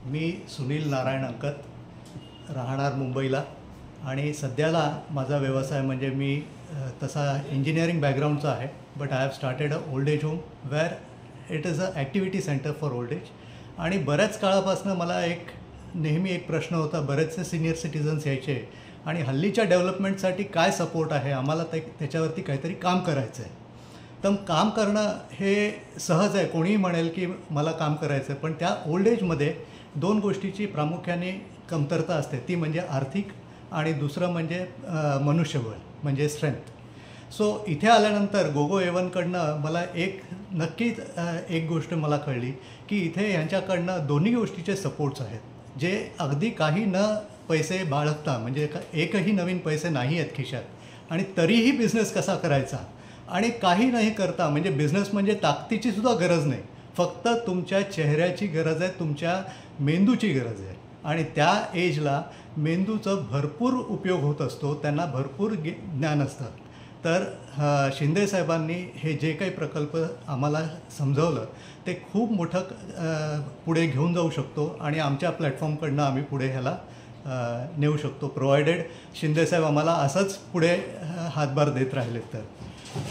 मी सुनील नारायण अंकत, राहणार मुंबईला आणि सध्याला माझा व्यवसाय म्हणजे मी तसा इंजिनिअरिंग बॅकग्राऊंडचा आहे, but I have started a old age home where it is a activity centre for old age. आणि बऱ्याच काळापासून मला नेहमी एक प्रश्न होता, बरेचसे सिनियर सिटीजन्स यायचे आणि हल्लीच्या डेव्हलपमेंटसाठी काय सपोर्ट आहे, आम्हाला त्याच्यावरती काहीतरी काम करायचं आहे. तर काम करणं हे सहज आहे, कोणीही म्हणेल की मला काम करायचं आहे, पण त्या ओल्ड एजमध्ये दोन गोष्टीची प्रामुख्याने कमतरता असते, ती म्हणजे आर्थिक आणि दुसरं म्हणजे मनुष्यबळ म्हणजे स्ट्रेंथ. सो इथे आल्यानंतर गोगो एवनकडनं मला नक्कीच एक गोष्ट मला कळली की इथे यांच्याकडनं दोन्ही गोष्टीचे सपोर्ट्स आहेत, जे अगदी काही न पैसे बाळगता, म्हणजे एकही नवीन पैसे नाही आहेत खिशात आणि तरीही बिझनेस कसा करायचा आणि काही नाही करता, म्हणजे बिझनेस म्हणजे ताकदीचीसुद्धा गरज नाही, फक्त तुमच्या चेहऱ्याची गरज आहे, तुमच्या मेंदूची गरज आहे. आणि त्या एजला मेंदूचं भरपूर उपयोग होत असतो, त्यांना भरपूर ज्ञान असतं. तर शिंदे साहेबांनी हे जे काही प्रकल्प आम्हाला समजवलं ते खूप मोठं पुढे घेऊन जाऊ शकतो आणि आमच्या प्लॅटफॉर्मकडनं आम्ही पुढे ह्याला नेऊ शकतो, प्रोव्हायडेड शिंदेसाहेब आम्हाला असंच पुढे हातभार देत राहिले तर.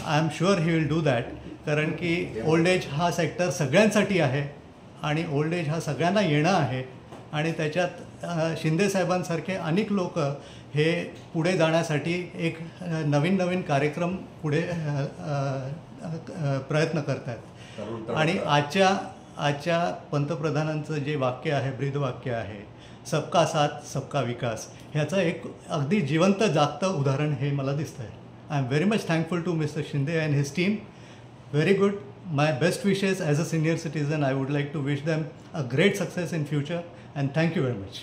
I am sure he will do that, कारण की ओल्ड एज हा सेक्टर सगळ्यांसाठी आहे आणि ओल्ड एज हा सगळ्यांना येणं आहे आणि त्याच्यात शिंदेसाहेबांसारखे अनेक लोक हे पुढे जाण्यासाठी एक नवीन कार्यक्रम पुढे प्रयत्न करत आहेत. आणि आजच्या पंतप्रधानांचं जे वाक्य आहे, ब्रीदवाक्य आहे, सबका साथ सबका विकास, ह्याचं एक अगदी जिवंत जागतं उदाहरण हे मला दिसतं आहे. I am very much thankful to mister Shinde and his team. Very good. My best wishes as a senior citizen. I would like to wish them a great success in future and thank you very much.